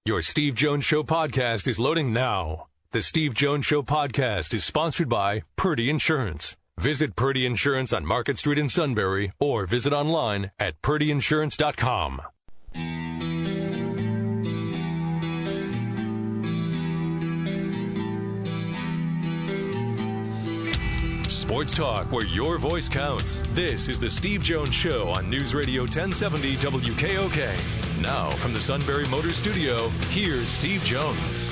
Your Steve Jones Show podcast is loading now. The Steve Jones Show podcast is sponsored by Purdy Insurance. Visit Purdy Insurance on Market Street in Sunbury or visit online at purdyinsurance.com. Sports talk where your voice counts. This is the Steve Jones Show on News Radio 1070 WKOK. Now from the Sunbury Motors Studio, here's Steve Jones.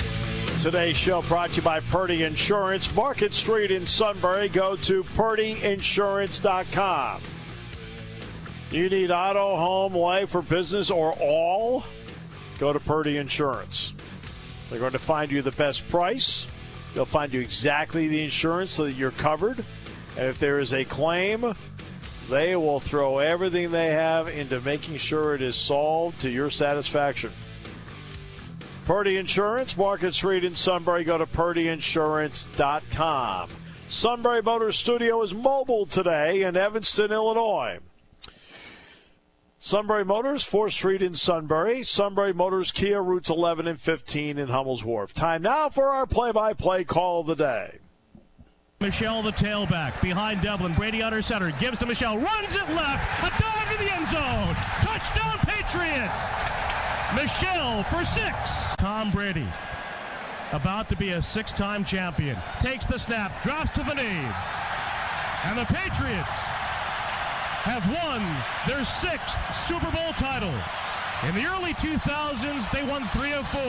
Today's show brought to you by Purdy Insurance. Market Street in Sunbury. Go to purdyinsurance.com. You need auto, home, life, or business, or all? Go to Purdy Insurance. They're going to find you the best price. They'll find you exactly the insurance so that you're covered. And if there is a claim, they will throw everything they have into making sure it is solved to your satisfaction. Purdy Insurance, Market Street in Sunbury. Go to purdyinsurance.com. Sunbury Motors Studio is mobile today in Evanston, Illinois. Sunbury Motors, 4th Street in Sunbury. Sunbury Motors, Kia, routes 11 and 15 in Hummel's Wharf. Time now for our play-by-play call of the day. Michelle, the tailback, behind Devlin. Brady under center, gives to Michelle, runs it left, a dive to the end zone. Touchdown, Patriots! Michelle for 6. Tom Brady, about to be a 6-time champion, takes the snap, drops to the knee. And the Patriots have won their 6th Super Bowl title. In the early 2000s, they won 3 of 4.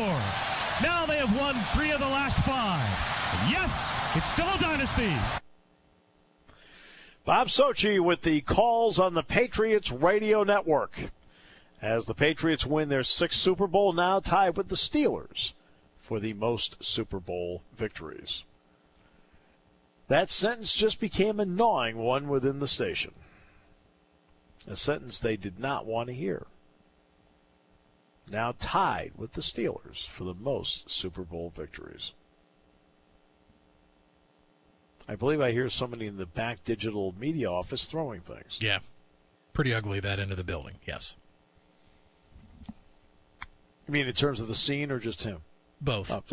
Now they have won 3 of the last 5. And yes, it's still a dynasty. Bob Sochi with the calls on the Patriots Radio Network. As the Patriots win their 6th Super Bowl, now tied with the Steelers for the most Super Bowl victories. That sentence just became a gnawing one within the station. A sentence they did not want to hear. Now tied with the Steelers for the most Super Bowl victories. I believe I hear somebody in the back digital media office throwing things. Yeah. Pretty ugly, that end of the building, yes. You mean in terms of the scene or just him? Both. Oh,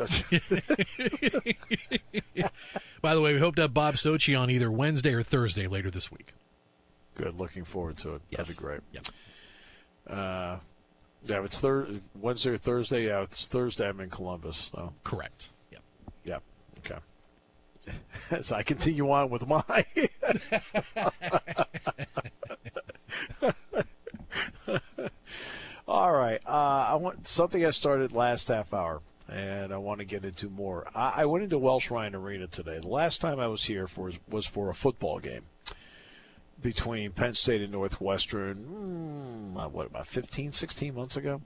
By the way, we hope to have Bob Sochi on either Wednesday or Thursday later this week. Good. Looking forward to it. Yes. That'd be great. Yep. Yeah, it's Wednesday or Thursday. Yeah, it's Thursday. I'm in Columbus. So. Correct. Yep. Yep. Okay. As I continue on with my. All right. I want something I started last half hour, and I want to get into more. I went into Welch-Ryan Arena today. The last time I was here was for a football game between Penn State and Northwestern, about 15, 16 months ago?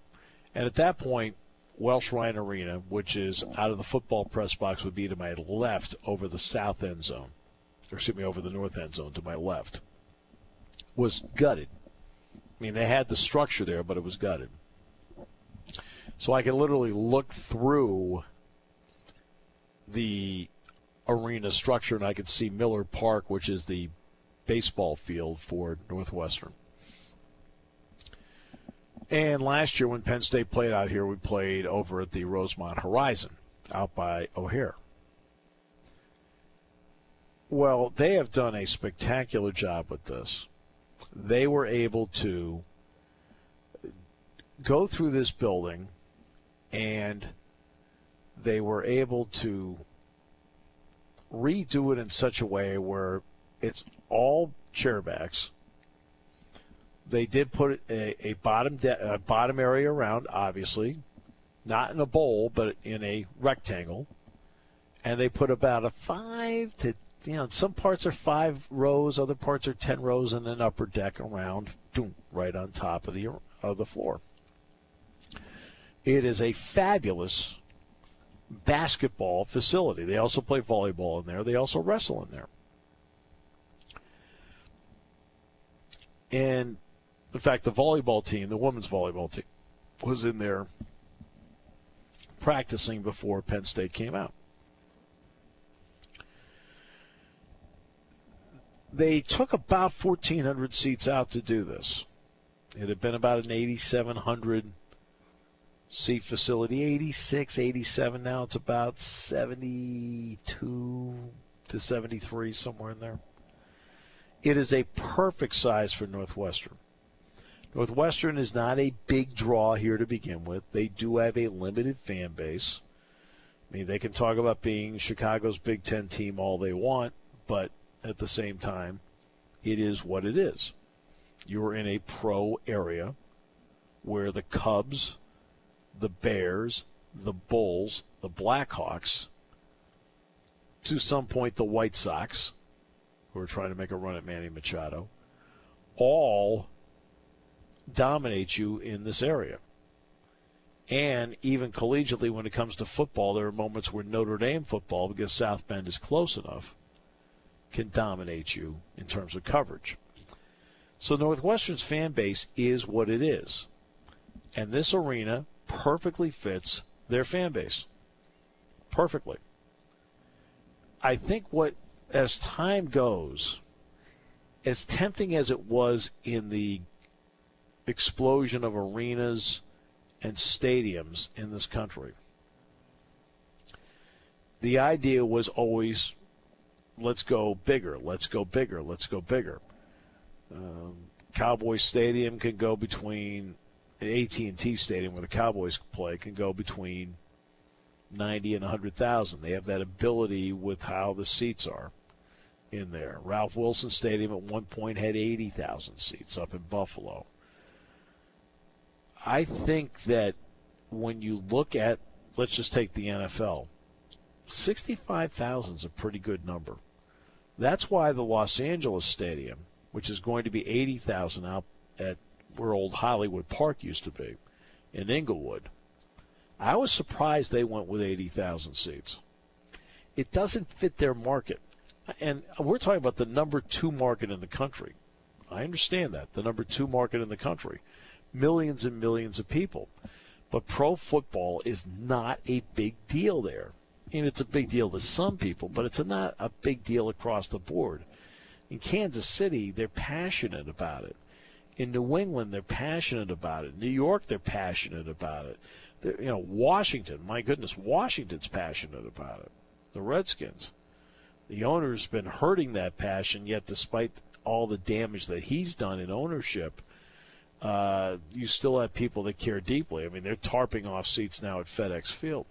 And at that point, Welch-Ryan Arena, which is out of the football press box, would be to my left over the south end zone. Or excuse me, over the north end zone to my left. Was gutted. I mean, they had the structure there, but it was gutted. So I could literally look through the arena structure, and I could see Miller Park, which is the baseball field for Northwestern. And last year when Penn State played out here, we played over at the Rosemont Horizon out by O'Hare. Well, they have done a spectacular job with this. They were able to go through this building, and they were able to redo it in such a way where it's all chairbacks. They did put a bottom area around, obviously, not in a bowl, but in a rectangle. And they put about a 5 to, some parts are 5 rows, other parts are 10 rows, and an upper deck around, right on top of the floor. It is a fabulous basketball facility. They also play volleyball in there. They also wrestle in there. And, in fact, the volleyball team, the women's volleyball team, was in there practicing before Penn State came out. They took about 1,400 seats out to do this. It had been about an 8,700 seat facility, 86, 87 now. It's about 72 to 73, somewhere in there. It is a perfect size for Northwestern. Northwestern is not a big draw here to begin with. They do have a limited fan base. I mean, they can talk about being Chicago's Big Ten team all they want, but at the same time, it is what it is. You're in a pro area where the Cubs, the Bears, the Bulls, the Blackhawks, to some point the White Sox, who are trying to make a run at Manny Machado, all dominate you in this area. And even collegiately, when it comes to football, there are moments where Notre Dame football, because South Bend is close enough, can dominate you in terms of coverage. So Northwestern's fan base is what it is. And this arena perfectly fits their fan base. Perfectly. I think as time goes, as tempting as it was in the explosion of arenas and stadiums in this country, the idea was always, let's go bigger, let's go bigger, let's go bigger. Cowboys Stadium can go between, AT&T Stadium where the Cowboys play, can go between 90 and 100,000. They have that ability with how the seats are in there. Ralph Wilson Stadium at one point had 80,000 seats up in Buffalo. I think that when you look at, let's just take the NFL, 65,000 is a pretty good number. That's why the Los Angeles Stadium, which is going to be 80,000 out at where old Hollywood Park used to be in Inglewood, I was surprised they went with 80,000 seats. It doesn't fit their market. And we're talking about the number 2 market in the country. I understand that, the number 2 market in the country. Millions and millions of people. But pro football is not a big deal there. And it's a big deal to some people, but it's not a big deal across the board. In Kansas City, they're passionate about it. In New England, they're passionate about it. New York, they're passionate about it. Washington, my goodness, Washington's passionate about it. The Redskins. The owner's been hurting that passion, yet despite all the damage that he's done in ownership, you still have people that care deeply. I mean, they're tarping off seats now at FedEx Field.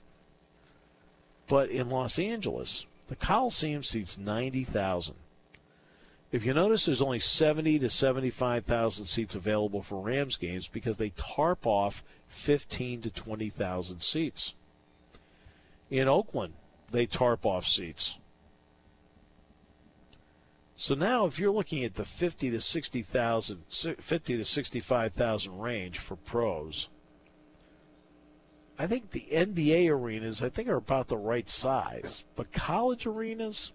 But in Los Angeles, the Coliseum seats 90,000. If you notice, there's only 70 to 75,000 seats available for Rams games because they tarp off 15 to 20,000 seats. In Oakland, they tarp off seats. So now, if you're looking at the 50 to 65,000 range for pros, I think the NBA arenas, are about the right size. But college arenas,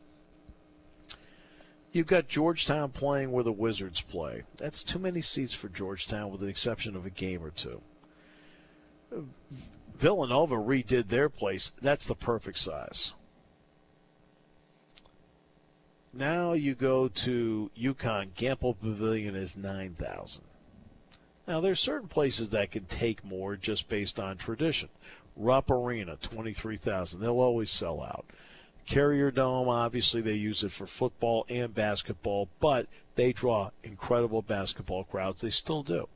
you've got Georgetown playing where the Wizards play. That's too many seats for Georgetown, with the exception of a game or two. Villanova redid their place. That's the perfect size. Now you go to UConn. Gamble Pavilion is 9,000. Now, there's certain places that can take more just based on tradition. Rupp Arena, 23,000. They'll always sell out. Carrier Dome, obviously they use it for football and basketball, but they draw incredible basketball crowds. They still do.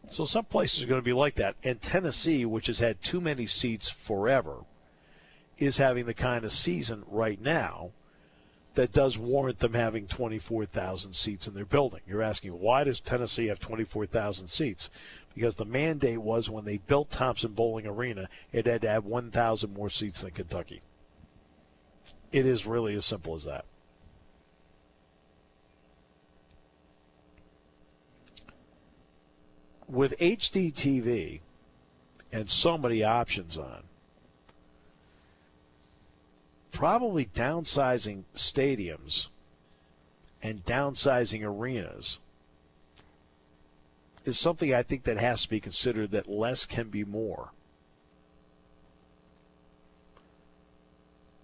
So some places are going to be like that. And Tennessee, which has had too many seats forever, is having the kind of season right now that does warrant them having 24,000 seats in their building. You're asking, why does Tennessee have 24,000 seats? Because the mandate was when they built Thompson Bowling Arena, it had to have 1,000 more seats than Kentucky. It is really as simple as that. With HD TV and so many options on, probably downsizing stadiums and downsizing arenas is something I think that has to be considered, that less can be more.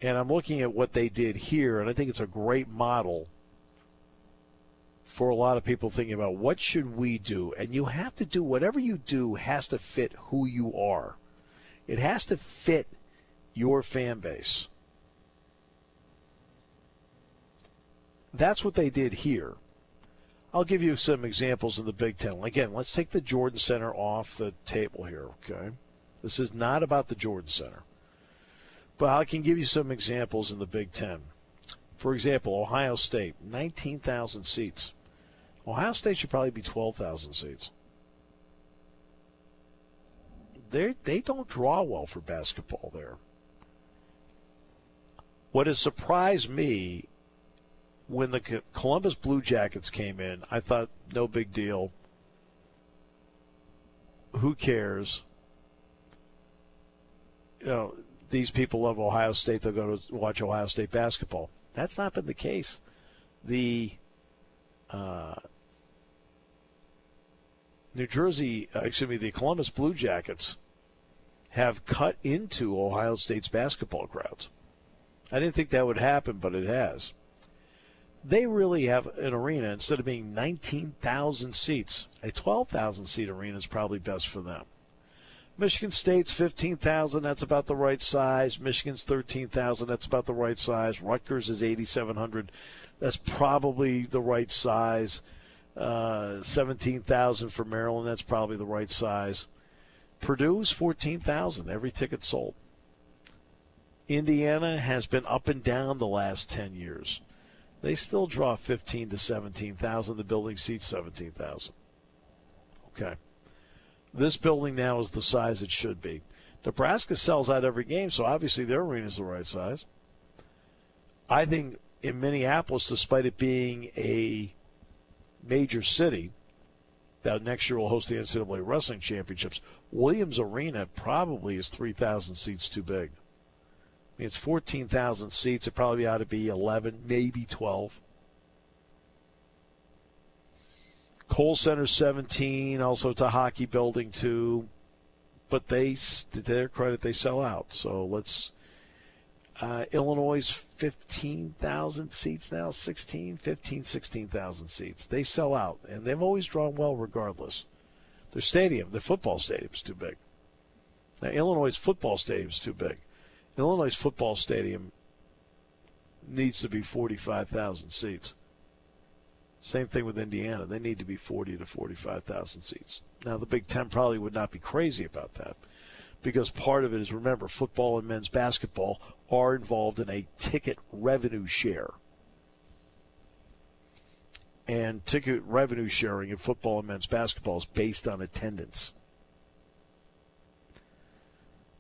And I'm looking at what they did here, and I think it's a great model for a lot of people thinking about what should we do. And you have to do, whatever you do has to fit who you are. It has to fit your fan base. That's what they did here. I'll give you some examples in the Big Ten. Again, let's take the Jordan Center off the table here, okay? This is not about the Jordan Center. But I can give you some examples in the Big Ten. For example, Ohio State, 19,000 seats. Ohio State should probably be 12,000 seats. They don't draw well for basketball there. What has surprised me, when the Columbus Blue Jackets came in, I thought, no big deal. Who cares? You know, these people love Ohio State. They'll go to watch Ohio State basketball. That's not been the case. The the Columbus Blue Jackets have cut into Ohio State's basketball crowds. I didn't think that would happen, but it has. They really have an arena, instead of being 19,000 seats, a 12,000-seat arena is probably best for them. Michigan State's 15,000, that's about the right size. Michigan's 13,000, that's about the right size. Rutgers is 8,700, that's probably the right size. 17,000 for Maryland, that's probably the right size. Purdue's 14,000, every ticket sold. Indiana has been up and down the last 10 years. They still draw 15 to 17,000. The building seats 17,000. Okay. This building now is the size it should be. Nebraska sells out every game, so obviously their arena is the right size. I think in Minneapolis, despite it being a major city that next year will host the NCAA Wrestling Championships, Williams Arena probably is 3,000 seats too big. I mean, it's 14,000 seats. It probably ought to be 11, maybe 12. Kohl Center's 17. Also, it's a hockey building, too. But to their credit, they sell out. So let's Illinois' 15,000 seats now, 16,000 seats. They sell out, and they've always drawn well regardless. Their football stadium's too big. Now, Illinois' football stadium's too big. Illinois' football stadium needs to be 45,000 seats. Same thing with Indiana. They need to be 40 to 45,000 seats. Now, the Big Ten probably would not be crazy about that, because part of it is, remember, football and men's basketball are involved in a ticket revenue share. And ticket revenue sharing in football and men's basketball is based on attendance.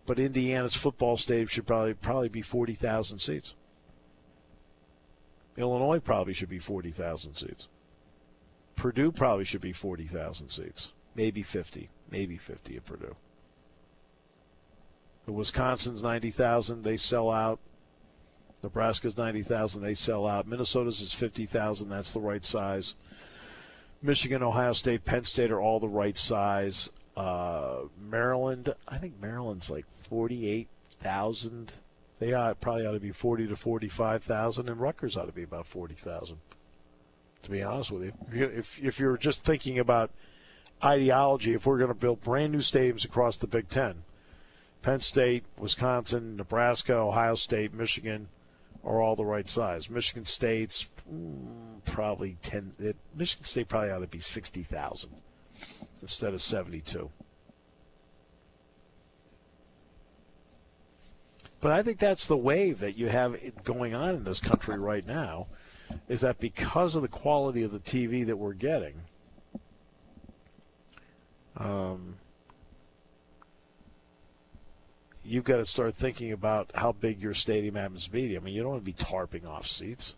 But Indiana's football stadium should probably be 40,000 seats. Illinois probably should be 40,000 seats. Purdue probably should be 40,000 seats. Maybe 50 at Purdue. Wisconsin's 90,000, they sell out. Nebraska's 90,000, they sell out. Minnesota's is 50,000, that's the right size. Michigan, Ohio State, Penn State are all the right size. Maryland, I think Maryland's like 48,000. They probably ought to be 40 to 45,000, and Rutgers ought to be about 40,000. To be honest with you, if you're just thinking about ideology, if we're going to build brand new stadiums across the Big Ten, Penn State, Wisconsin, Nebraska, Ohio State, Michigan are all the right size. Michigan State's probably 10. Michigan State probably ought to be 60,000 instead of 72. But I think that's the wave that you have going on in this country right now, is that because of the quality of the TV that we're getting, you've got to start thinking about how big your stadium happens to be. I mean, you don't want to be tarping off seats.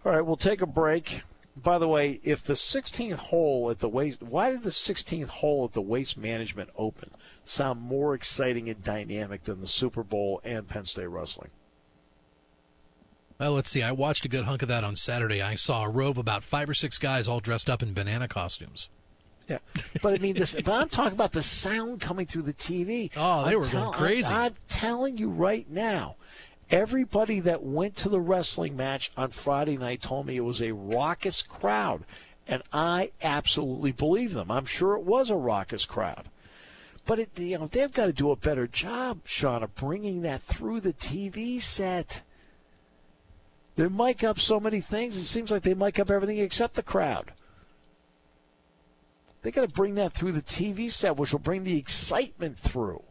All right, we'll take a break. By the way, if the 16th hole at the Waste, why did the 16th hole at the Waste Management Open sound more exciting and dynamic than the Super Bowl and Penn State wrestling? Well, let's see. I watched a good hunk of that on Saturday. I saw a row of about 5 or 6 guys all dressed up in banana costumes. Yeah, but I mean, but I'm talking about the sound coming through the TV. Oh, they were going crazy. I'm telling you right now, Everybody that went to the wrestling match on Friday night told me it was a raucous crowd, and I absolutely believe them. I'm sure it was a raucous crowd. But they've got to do a better job, Sean, of bringing that through the TV set. They mic up so many things, it seems like they mic up everything except the crowd. They got to bring that through the TV set, which will bring the excitement through.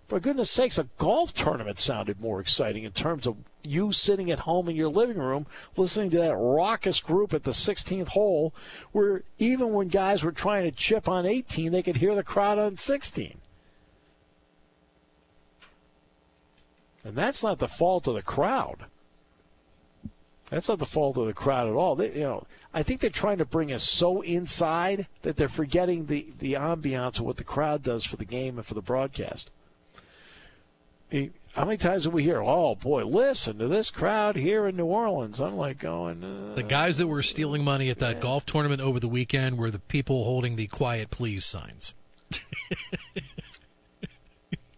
For goodness sakes, a golf tournament sounded more exciting in terms of you sitting at home in your living room listening to that raucous group at the 16th hole, where even when guys were trying to chip on 18, they could hear the crowd on 16. And that's not the fault of the crowd. That's not the fault of the crowd at all. I think they're trying to bring us so inside that they're forgetting the ambiance of what the crowd does for the game and for the broadcast. How many times do we hear, oh, boy, listen to this crowd here in New Orleans? I'm like going... The guys that were stealing money at that golf tournament over the weekend were the people holding the quiet please signs.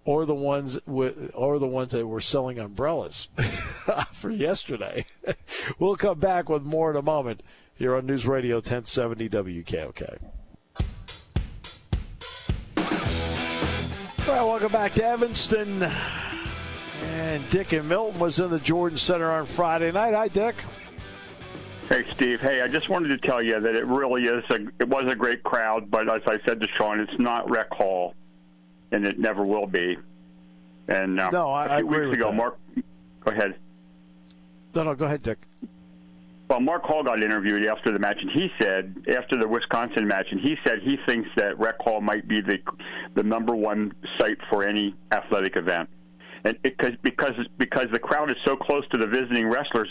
Or the ones that were selling umbrellas for yesterday. We'll come back with more in a moment here on News Radio 1070 WKOK. All right, welcome back to Evanston. And Dick and Milton was in the Jordan Center on Friday night. Hi, Dick. Hey, Steve. Hey, I just wanted to tell you that it really is it was a great crowd, but as I said to Sean, it's not Rec Hall, and it never will be. And no, a few weeks ago, that. Mark, go ahead. No, go ahead, Dick. Well, Mark Hall got interviewed after the match, and he said, after the Wisconsin match, and he said he thinks that Rec Hall might be the number one site for any athletic event. And because the crowd is so close to the visiting wrestlers,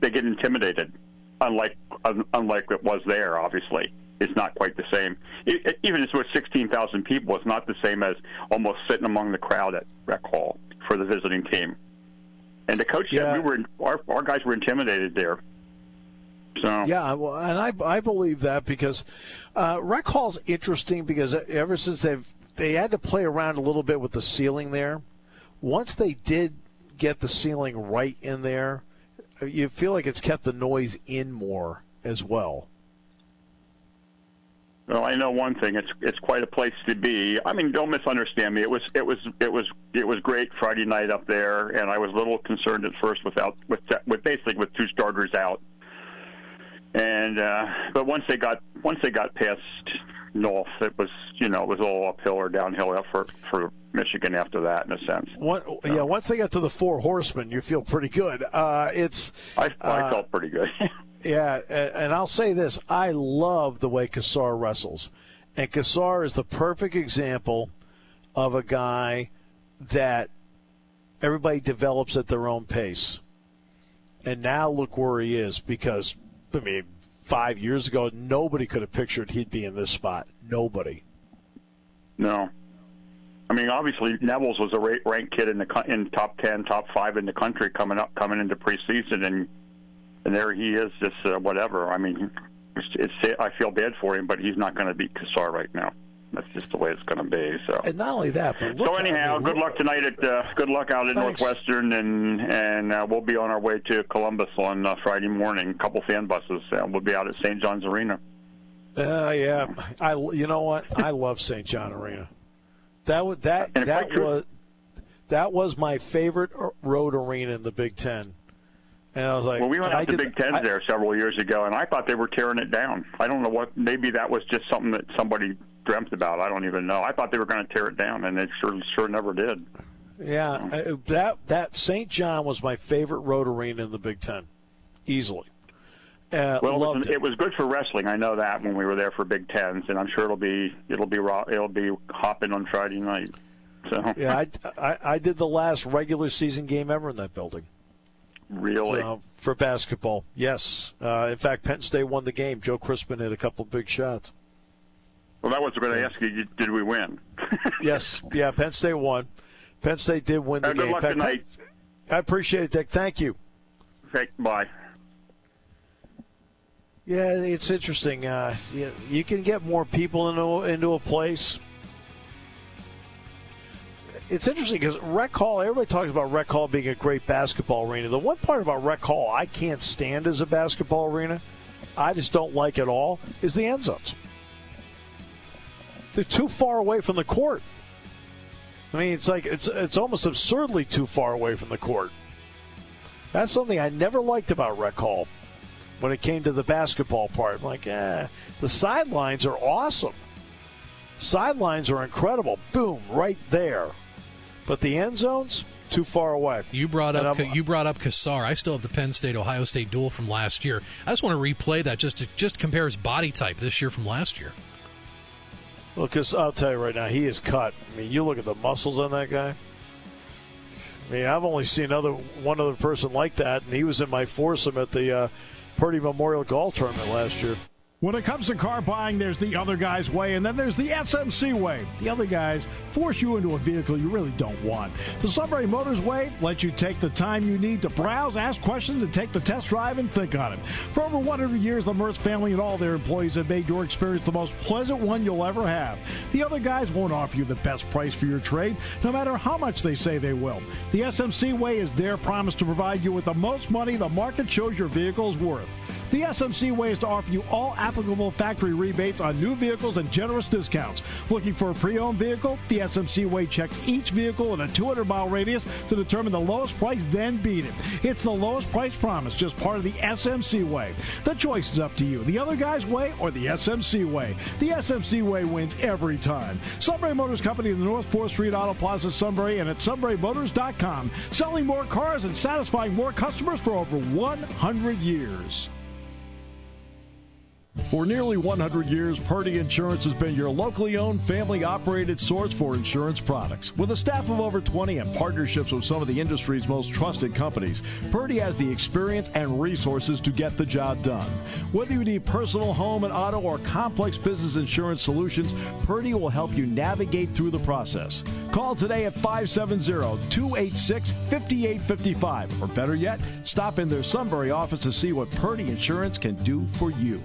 they get intimidated, unlike it was there, obviously. It's not quite the same. Even if it was 16,000 people, it's not the same as almost sitting among the crowd at Rec Hall for the visiting team. And the coach said our guys were intimidated there. So. Yeah, well, and I believe that because Rec Hall's interesting because ever since they had to play around a little bit with the ceiling there. Once they did get the ceiling right in there, you feel like it's kept the noise in more as well. Well, I know one thing. It's quite a place to be. I mean, don't misunderstand me. It was great Friday night up there, and I was a little concerned at first with basically with two starters out. And but once they got past North, it was all uphill or downhill effort for Michigan after that, in a sense. Yeah, once they got to the Four Horsemen, you feel pretty good. I felt pretty good. Yeah, and I'll say this. I love the way Kassar wrestles. And Kassar is the perfect example of a guy that everybody develops at their own pace. And now look where he is because, 5 years ago, nobody could have pictured he'd be in this spot. Nobody. No. I mean, obviously, Neville's was a ranked kid in top 10, top 5 in the country coming into preseason, and there he is, just whatever. I mean, I feel bad for him, but he's not going to beat Kassar right now. That's just the way it's going to be. So. And not only that, but look. So anyhow, good luck tonight good luck out at Northwestern, and we'll be on our way to Columbus on Friday morning. A couple fan buses. We'll be out at St. John's Arena. Yeah, you know what? I love St. John Arena. That was my favorite road arena in the Big Ten. And I was like, well, we went out to Big Ten there several years ago, and I thought they were tearing it down. I don't know what. Maybe that was just something that somebody dreamt about. I don't even know. I thought they were going to tear it down, and they sure never did. Yeah, that St. John was my favorite road arena in the Big Ten, easily. Well, it was good for wrestling. I know that when we were there for Big Tens, and I'm sure it'll be hopping on Friday night. So yeah, I did the last regular season game ever in that building. Really? For basketball, yes. In fact, Penn State won the game. Joe Crispin hit a couple of big shots. Well, that was going to ask you, did we win? Yes. Yeah, Penn State won. Penn State did win the game. Good luck tonight. I appreciate it, Dick. Thank you. Okay, bye. Yeah, it's interesting. You can get more people into a place. it's interesting because Rec Hall, everybody talks about Rec Hall being a great basketball arena. The one part about Rec Hall I can't stand as a basketball arena, I just don't like at all, is the end zones. They're too far away from the court. I mean, it's like it's almost absurdly too far away from the court. That's something I never liked about Rec Hall when it came to the basketball part. I'm like, the sidelines are awesome. Sidelines are incredible. Boom, right there. But the end zones, too far away. You brought up Kassar. I still have the Penn State Ohio State duel from last year. I just want to replay that just to compare his body type this year from last year. Well, because I'll tell you right now, he is cut. I mean, you look at the muscles on that guy. I mean, I've only seen one other person like that, and he was in my foursome at the Purdy Memorial Golf Tournament last year. When it comes to car buying, there's the other guy's way, and then there's the SMC way. The other guys force you into a vehicle you really don't want. The Sunbury Motors way lets you take the time you need to browse, ask questions, and take the test drive and think on it. For over 100 years, the Mertz family and all their employees have made your experience the most pleasant one you'll ever have. The other guys won't offer you the best price for your trade, no matter how much they say they will. The SMC way is their promise to provide you with the most money the market shows your vehicle is worth. The SMC way is to offer you all applicable factory rebates on new vehicles and generous discounts. Looking for a pre-owned vehicle? The SMC way checks each vehicle in a 200-mile radius to determine the lowest price, then beat it. It's the lowest price promise, just part of the SMC way. The choice is up to you, the other guy's way or the SMC way. The SMC way wins every time. Sunbury Motors Company in the North 4th Street Auto Plaza, Sunbury, and at sunburymotors.com. Selling more cars and satisfying more customers for over 100 years. For nearly 100 years, Purdy Insurance has been your locally owned, family-operated source for insurance products. With a staff of over 20 and partnerships with some of the industry's most trusted companies, Purdy has the experience and resources to get the job done. Whether you need personal, home, and auto, or complex business insurance solutions, Purdy will help you navigate through the process. Call today at 570-286-5855. Or better yet, stop in their Sunbury office to see what Purdy Insurance can do for you.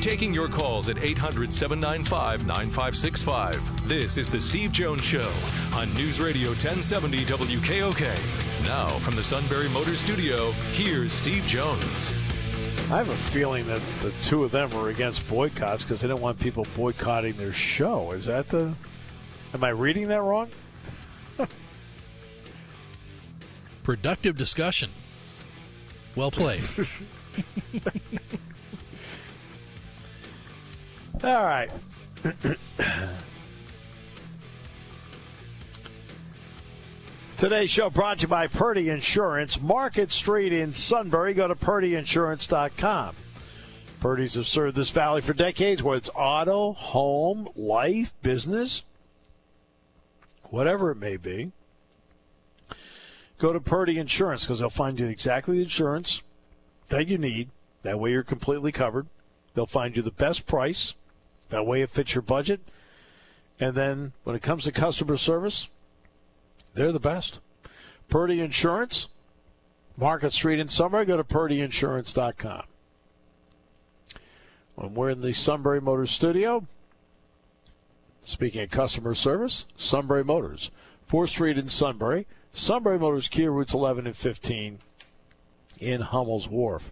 Taking your calls at 800-795-9565. This is The Steve Jones Show on News Radio 1070 WKOK. Now, from the Sunbury Motors Studio, here's Steve Jones. I have a feeling that the two of them are against boycotts because they don't want people boycotting their show. Is that the... Am I reading that wrong? Productive discussion. Well played. All right. Today's show brought to you by Purdy Insurance. Market Street in Sunbury. Go to purdyinsurance.com. Purdy's have served this valley for decades, whether it's auto, home, life, business, whatever it may be. Go to Purdy Insurance because they'll find you exactly the insurance that you need. That way you're completely covered. They'll find you the best price. That way it fits your budget. And then when it comes to customer service, they're the best. Purdy Insurance, Market Street in Sunbury. Go to purdyinsurance.com. When we're in the Sunbury Motors studio, speaking of customer service, Sunbury Motors, 4th Street in Sunbury. Sunbury Motors, Kia routes 11 and 15 in Hummel's Wharf.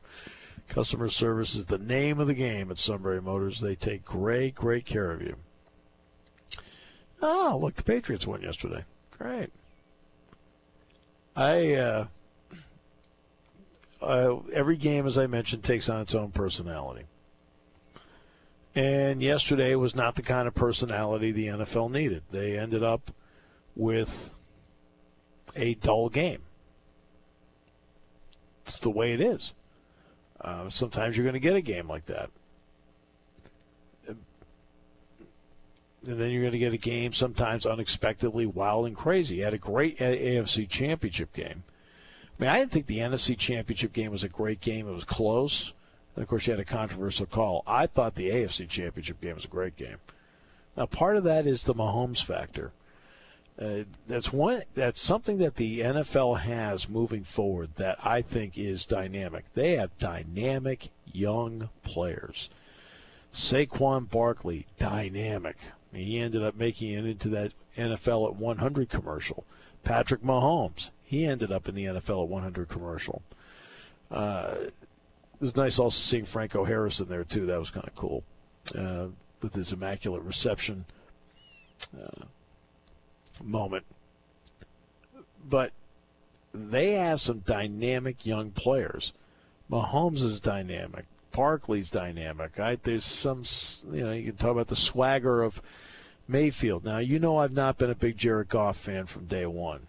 Customer service is the name of the game at Sunbury Motors. They take great, great care of you. Oh, look, the Patriots won yesterday. Great. Every game, as I mentioned, takes on its own personality. And yesterday was not the kind of personality the NFL needed. They ended up with a dull game. It's the way it is. Sometimes you're going to get a game like that. And then you're going to get a game sometimes unexpectedly wild and crazy. You had a great AFC Championship game. I mean, I didn't think the NFC Championship game was a great game. It was close. And, of course, you had a controversial call. I thought the AFC Championship game was a great game. Now, part of that is the Mahomes factor. That's something that the NFL has moving forward that I think is dynamic. They have dynamic young players. Saquon Barkley, dynamic. He ended up making it into that NFL at 100 commercial. Patrick Mahomes, he ended up in the NFL at 100 commercial. It was nice also seeing Franco Harris in there, too. That was kind of cool with his immaculate reception moment. But they have some dynamic young players. Mahomes is dynamic. Barkley's dynamic. There's some, you can talk about the swagger of Mayfield. Now, I've not been a big Jared Goff fan from day one.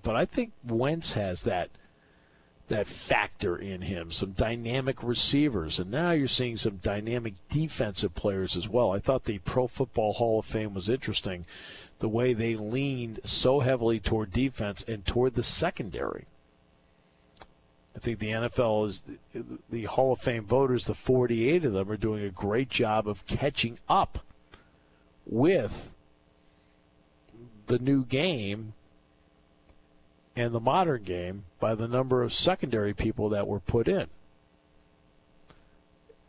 But I think Wentz has that factor in him, some dynamic receivers. And now you're seeing some dynamic defensive players as well. I thought the Pro Football Hall of Fame was interesting, the way they leaned so heavily toward defense and toward the secondary. I think the NFL is the Hall of Fame voters, the 48 of them, are doing a great job of catching up with the new game and the modern game by the number of secondary people that were put in.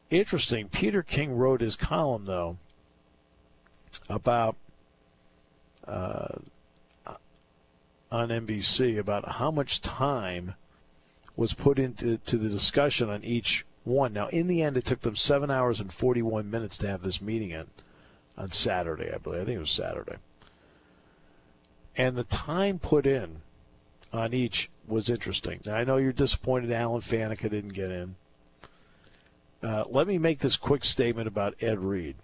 Interesting, Peter King wrote his column, though, about on NBC about how much time was put into the discussion on each one. Now, in the end, it took them 7 hours and 41 minutes to have this meeting on Saturday, I believe. I think it was Saturday. And the time put in on each was interesting. Now, I know you're disappointed Alan Faneca didn't get in. Let me make this quick statement about Ed Reed.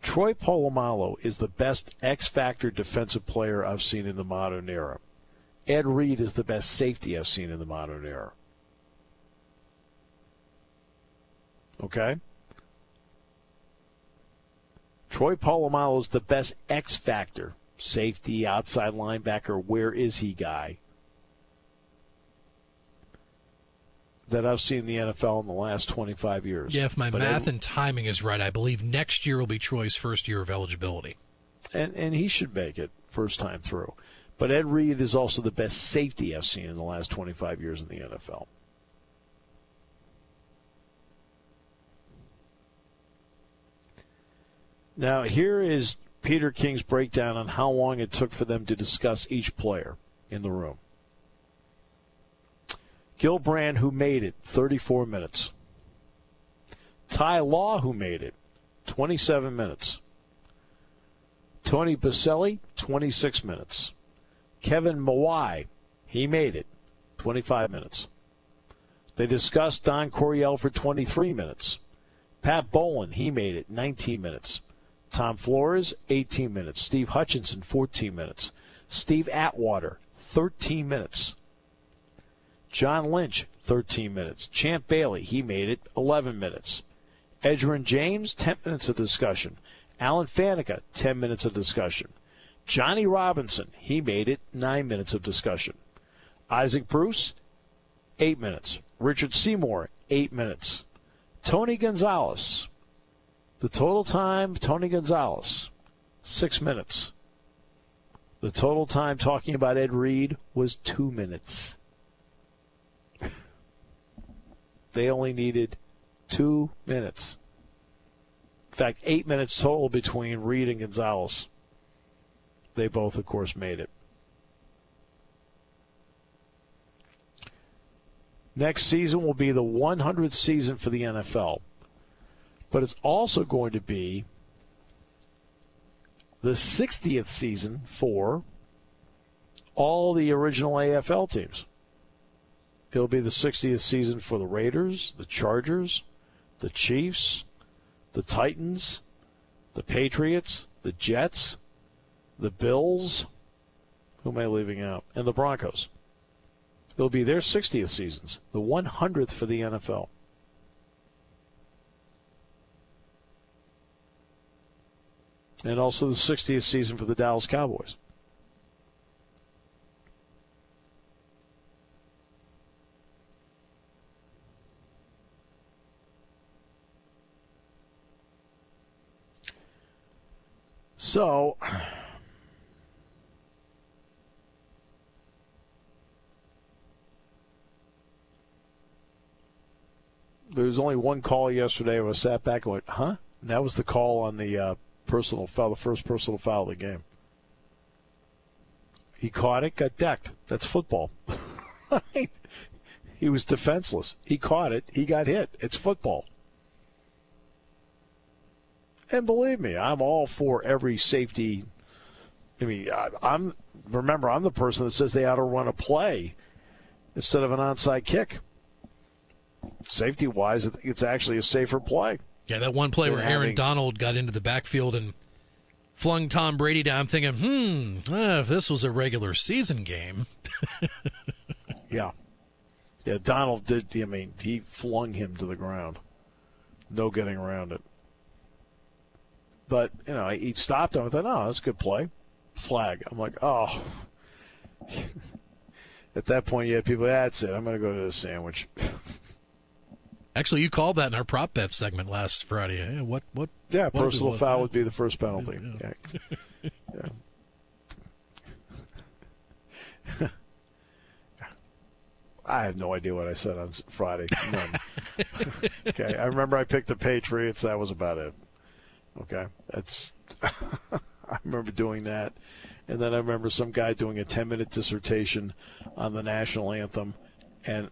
Troy Polamalu is the best X-Factor defensive player I've seen in the modern era. Ed Reed is the best safety I've seen in the modern era. Okay? Troy Polamalu is the best X-Factor, safety, outside linebacker, where is he guy, that I've seen in the NFL in the last 25 years. Yeah, if my math and timing is right, I believe next year will be Troy's first year of eligibility. And he should make it first time through. But Ed Reed is also the best safety I've seen in the last 25 years in the NFL. Now, here is Peter King's breakdown on how long it took for them to discuss each player in the room. Gilbrand, who made it, 34 minutes. Ty Law, who made it, 27 minutes. Tony Baselli, 26 minutes. Kevin Mawai, he made it, 25 minutes. They discussed Don Coryell for 23 minutes. Pat Bolin, he made it, 19 minutes. Tom Flores, 18 minutes. Steve Hutchinson, 14 minutes. Steve Atwater, 13 minutes. John Lynch, 13 minutes. Champ Bailey, he made it, 11 minutes. Edgerrin James, 10 minutes of discussion. Alan Faneca, 10 minutes of discussion. Johnny Robinson, he made it, 9 minutes of discussion. Isaac Bruce, 8 minutes. Richard Seymour, 8 minutes. Tony Gonzalez, the total time, Tony Gonzalez, 6 minutes. The total time talking about Ed Reed was 2 minutes. They only needed 2 minutes. In fact, 8 minutes total between Reed and Gonzalez. They both, of course, made it. Next season will be the 100th season for the NFL. But it's also going to be the 60th season for all the original AFL teams. It'll be the 60th season for the Raiders, the Chargers, the Chiefs, the Titans, the Patriots, the Jets, the Bills, who am I leaving out, and the Broncos. They'll be their 60th seasons, the 100th for the NFL. And also the 60th season for the Dallas Cowboys. So, there was only one call yesterday where I sat back and went, huh? And that was the call on the personal foul, the first personal foul of the game. He caught it, got decked. That's football. He was defenseless. He caught it. He got hit. It's football. And believe me, I'm all for every safety. I mean, I'm the person that says they ought to run a play instead of an onside kick. Safety-wise, I think it's actually a safer play. Yeah, that one play where Aaron Donald got into the backfield and flung Tom Brady down. I'm thinking, if this was a regular season game. Yeah. Yeah, Donald did. I mean, he flung him to the ground. No getting around it. But, he stopped him. I thought, that's a good play. Flag. I'm like, oh. At that point, you had people, that's it. I'm going to go to the sandwich. Actually, you called that in our prop bet segment last Friday. What? Yeah, personal foul would be the first penalty. Yeah. I have no idea what I said on Friday. None. Okay, I remember I picked the Patriots. That was about it. Okay, that's. I remember doing that, and then I remember some guy doing a 10-minute dissertation on the national anthem, and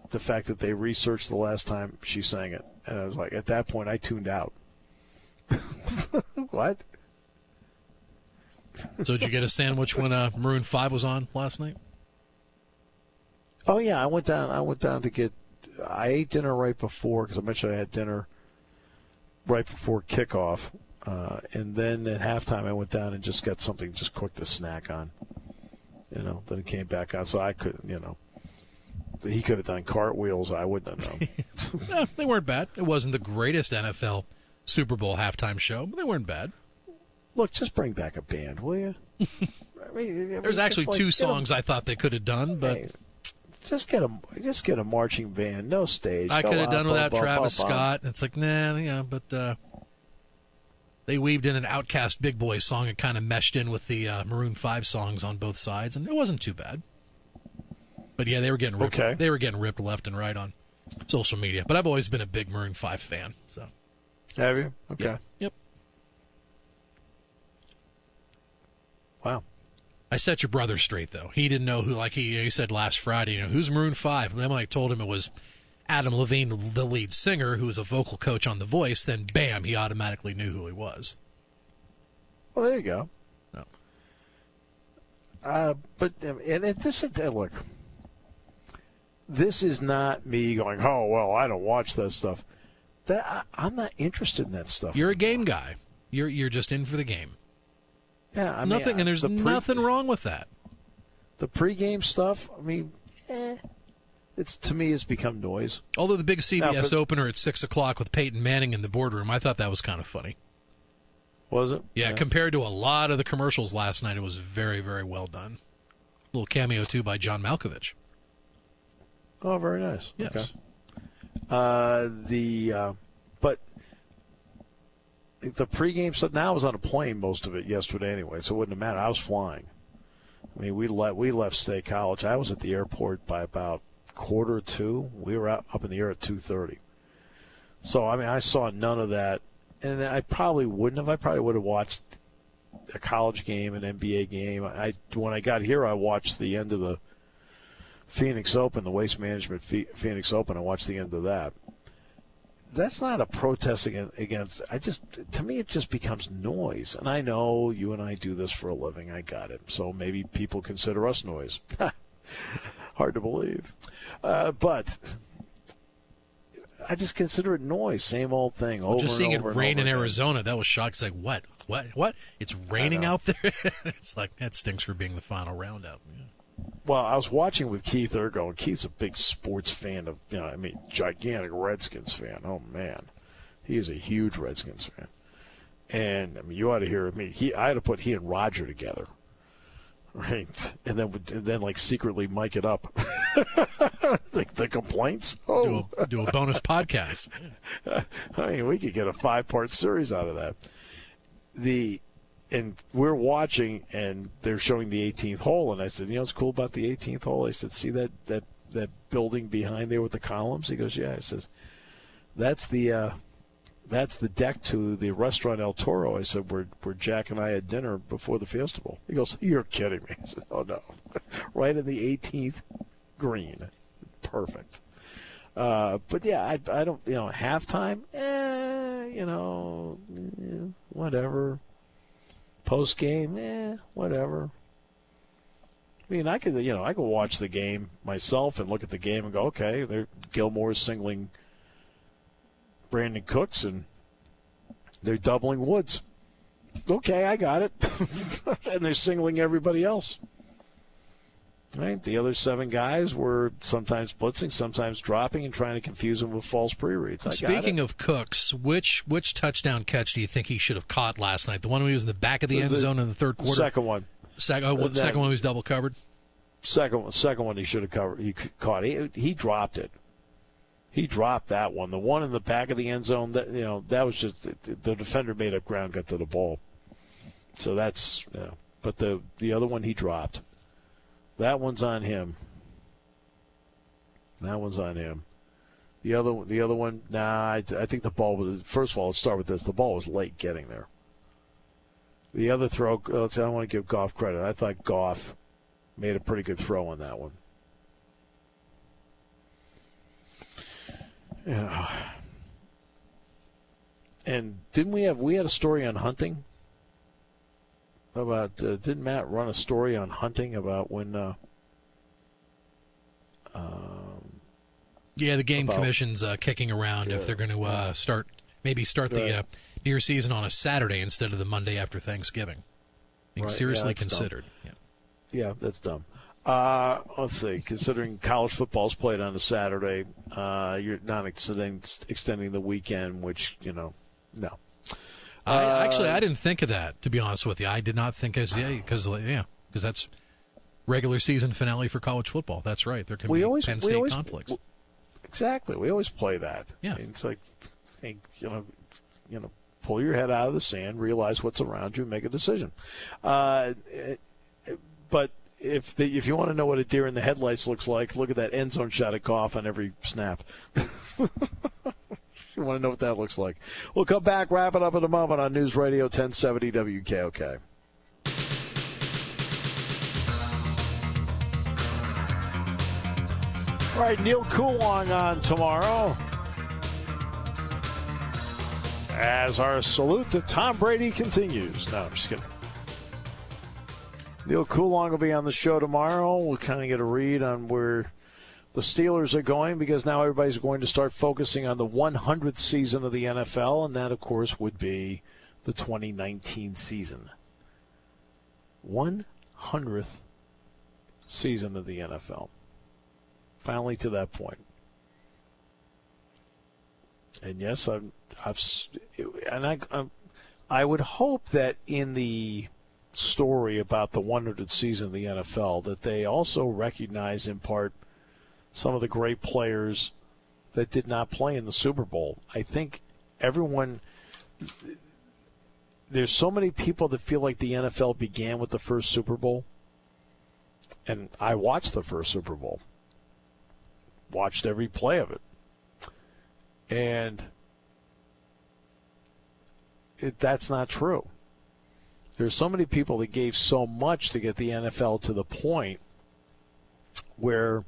the fact that they researched the last time she sang it, and I was like, at that point, I tuned out. What? So did you get a sandwich when Maroon 5 was on last night? Oh yeah, I went down to get. I ate dinner right before because I mentioned I had dinner right before kickoff, and then at halftime I went down and just got something just quick to snack on. Then it came back on, so I couldn't. He could have done cartwheels. I wouldn't have known. No, they weren't bad. It wasn't the greatest NFL Super Bowl halftime show, but they weren't bad. Look, just bring back a band, will you? There's actually two songs I thought they could have done, but. Hey, just get a marching band, no stage. I could have done without Travis Scott. It's like, but they weaved in an Outkast Big Boy song and kind of meshed in with the Maroon 5 songs on both sides, and it wasn't too bad. But yeah, they were getting ripped. Okay. They were getting ripped left and right on social media. But I've always been a big Maroon 5 fan. So. Have you? Okay. Yep. Wow. I set your brother straight, though. He didn't know who, he said last Friday, who's Maroon 5? And then when I told him it was Adam Levine, the lead singer, who was a vocal coach on The Voice, then bam, he automatically knew who he was. Well, there you go. No. Look, this is not me going, oh, well, I don't watch that stuff. I'm not interested in that stuff. You're a game guy. You're just in for the game. Yeah, and there's nothing wrong with that. The pregame stuff, it's to me, it's become noise. Although the big CBS opener at 6:00 with Peyton Manning in the boardroom, I thought that was kind of funny. Was it? Yeah, compared to a lot of the commercials last night, it was very, very well done. A little cameo, too, by John Malkovich. Oh, very nice. Yes. Okay. But the pregame stuff, now I was on a plane most of it yesterday anyway, so it wouldn't have mattered. I was flying. I mean, we left State College. I was at the airport by about 1:45. We were up in the air at 2:30. So, I saw none of that. And I probably wouldn't have. I probably would have watched a college game, an NBA game. When I got here, I watched the end of the Phoenix Open, the Waste Management Phoenix Open. I watched the end of that. That's not a protest against. To me, it just becomes noise. And I know you and I do this for a living. I got it. So maybe people consider us noise. Hard to believe. But I just consider it noise. Same old thing. Over just seeing and over it rain in again. Arizona, that was shocking. It's like, what? It's raining out there? It's like, that stinks for being the final round out. Yeah. Well, I was watching with Keith Ergo, and Keith's a big sports fan of, gigantic Redskins fan. Oh, man. He is a huge Redskins fan. And, you ought to hear me. I had to put he and Roger together, right? And then secretly mic it up. the complaints. Oh. Do a bonus podcast. We could get a 5-part series out of that. And we're watching, and they're showing the 18th hole. And I said, what's cool about the 18th hole? I said, see that building behind there with the columns? He goes, yeah. I says, that's the that's the deck to the restaurant El Toro. I said, where Jack and I had dinner before the Fiesta Bowl. He goes, you're kidding me. I said, oh, no. Right in the 18th green. Perfect. But, yeah, I don't, halftime, whatever. Post-game, whatever. I mean, I could watch the game myself and look at the game and go, okay, Gilmore's singling Brandon Cooks, and they're doubling Woods. Okay, I got it. And they're singling everybody else. Right? The other 7 guys were sometimes blitzing, sometimes dropping, and trying to confuse them with false pre-reads. Speaking of Cooks, which touchdown catch do you think he should have caught last night? The one where he was in the back of the end zone in the third quarter? Second one. Second one was double covered? Second one he should have covered. He caught. He dropped it. He dropped that one. The one in the back of the end zone, that was just the defender made up ground, got to the ball. So that's, but the other one he dropped. That one's on him. The other one, I think the ball was, first of all, let's start with this. The ball was late getting there. The other throw, I want to give Goff credit. I thought Goff made a pretty good throw on that one. And didn't we had a story on hunting about, didn't Matt run a story on hunting about when the game commission's kicking around if they're going to start the deer season on a Saturday instead of the Monday after Thanksgiving. Being seriously considered. Yeah, that's dumb. Let's see. Considering college football's played on a Saturday, you're not extending the weekend, which, no. I didn't think of that, to be honest with you. I did not think because that's regular season finale for college football. That's right. There can be Penn State conflicts. Exactly. We always play that. Yeah. It's like, pull your head out of the sand, realize what's around you, and make a decision. But if you want to know what a deer in the headlights looks like, look at that end zone shot of Goff on every snap. You want to know what that looks like. We'll come back, wrap it up in a moment on News Radio 1070 WKOK. All right, Neil Coolong on tomorrow. As our salute to Tom Brady continues. No, I'm just kidding. Neil Coolong will be on the show tomorrow. We'll kind of get a read on where the Steelers are going, because now everybody's going to start focusing on the 100th season of the NFL, and that, of course, would be the 2019 season. 100th season of the NFL. Finally to that point. And yes, I would hope that in the story about the 100th season of the NFL that they also recognize in part some of the great players that did not play in the Super Bowl. I think there's so many people that feel like the NFL began with the first Super Bowl. And I watched the first Super Bowl. Watched every play of it. And that's not true. There's so many people that gave so much to get the NFL to the point where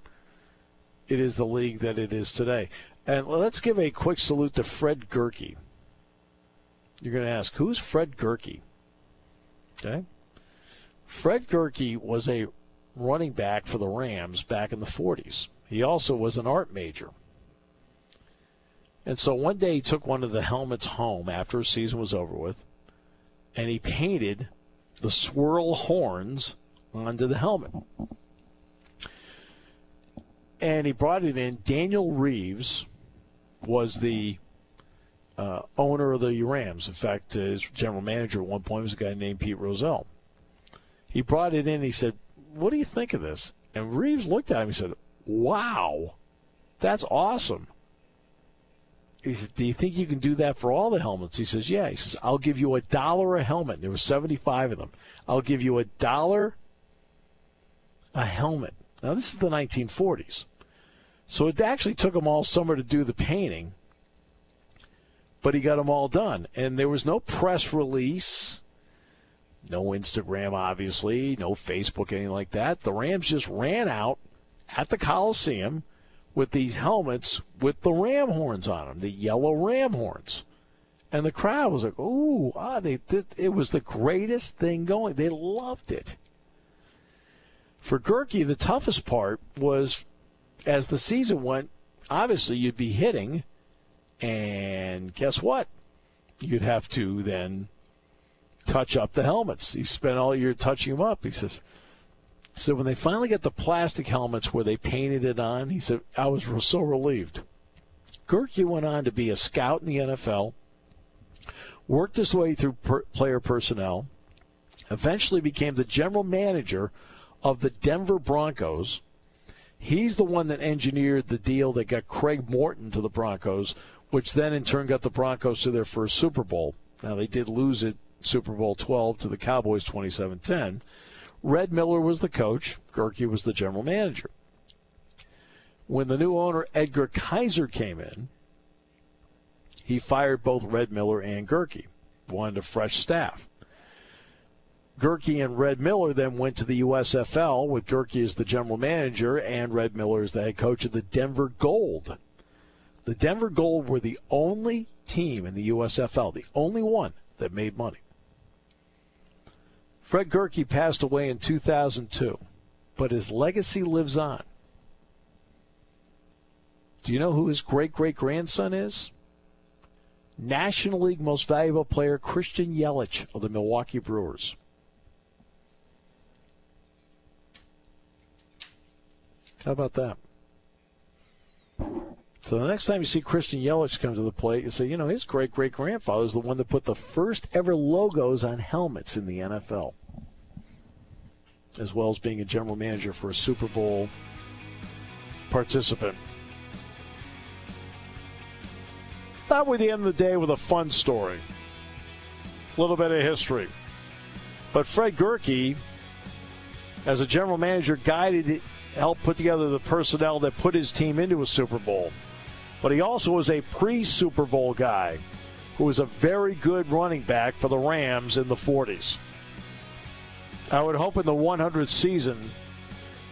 it is the league that it is today. And let's give a quick salute to Fred Gurkey. You're going to ask, who's Fred Gurkey? Okay. Fred Gurkey was a running back for the Rams back in the 40s. He also was an art major. And so one day he took one of the helmets home after his season was over with, and he painted the swirl horns onto the helmet. And he brought it in. Daniel Reeves was the owner of the Rams. In fact, his general manager at one point was a guy named Pete Rozelle. He brought it in. He said, "What do you think of this?" And Reeves looked at him and said, "Wow, that's awesome." He said, "Do you think you can do that for all the helmets?" He says, "Yeah." He says, "I'll give you $1 a helmet." There were 75 of them. "I'll give you $1 a helmet." Now, this is the 1940s. So it actually took them all summer to do the painting. but he got them all done. And there was no press release, no Instagram, obviously, no Facebook, anything like that. The Rams just ran out at the Coliseum with these helmets with the ram horns on them, the yellow ram horns. And the crowd was like, ooh, it was the greatest thing going. They loved it. For Gerke, the toughest part was, as the season went, obviously you'd be hitting, and guess what? You'd have to then touch up the helmets. He spent all year touching them up, he says. So when they finally got the plastic helmets where they painted it on, he said, I was so relieved. Gerke went on to be a scout in the NFL, worked his way through player personnel, eventually became the general manager of the Denver Broncos. He's the one that engineered the deal that got Craig Morton to the Broncos, which then in turn got the Broncos to their first Super Bowl. Now, they did lose it, Super Bowl 12, to the Cowboys 27-10. Red Miller was the coach. Gerke was the general manager. When the new owner, Edgar Kaiser, came in, he fired both Red Miller and Gerke, wanted a fresh staff. Gerke and Red Miller then went to the USFL with Gerke as the general manager and Red Miller as the head coach of the Denver Gold. The Denver Gold were the only team in the USFL, the only one that made money. Fred Gerke passed away in 2002, but his legacy lives on. Do you know who his great-great-grandson is? National League Most Valuable Player Christian Yelich of the Milwaukee Brewers. How about that? So the next time you see Christian Yelich come to the plate, you say, you know, his great-great-grandfather is the one that put the first ever logos on helmets in the NFL, as well as being a general manager for a Super Bowl participant. Thought we'd end the day with a fun story. A little bit of history. But Fred Gerke, as a general manager, helped put together the personnel that put his team into a Super Bowl. But he also was a pre-Super Bowl guy who was a very good running back for the Rams in the 40s. I would hope in the 100th season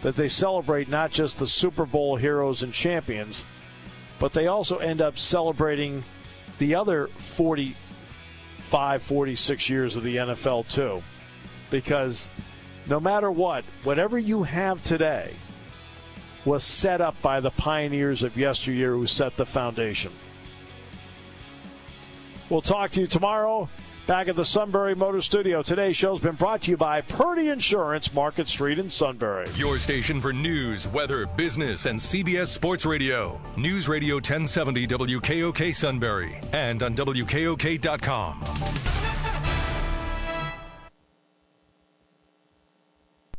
that they celebrate not just the Super Bowl heroes and champions, but they also end up celebrating the other 45, 46 years of the NFL too. Because no matter what, whatever you have today was set up by the pioneers of yesteryear who set the foundation. We'll talk to you tomorrow back at the Sunbury Motor Studio. Today's show's been brought to you by Purdy Insurance, Market Street in Sunbury. Your station for news, weather, business, and CBS Sports Radio. News Radio 1070 WKOK Sunbury and on WKOK.com.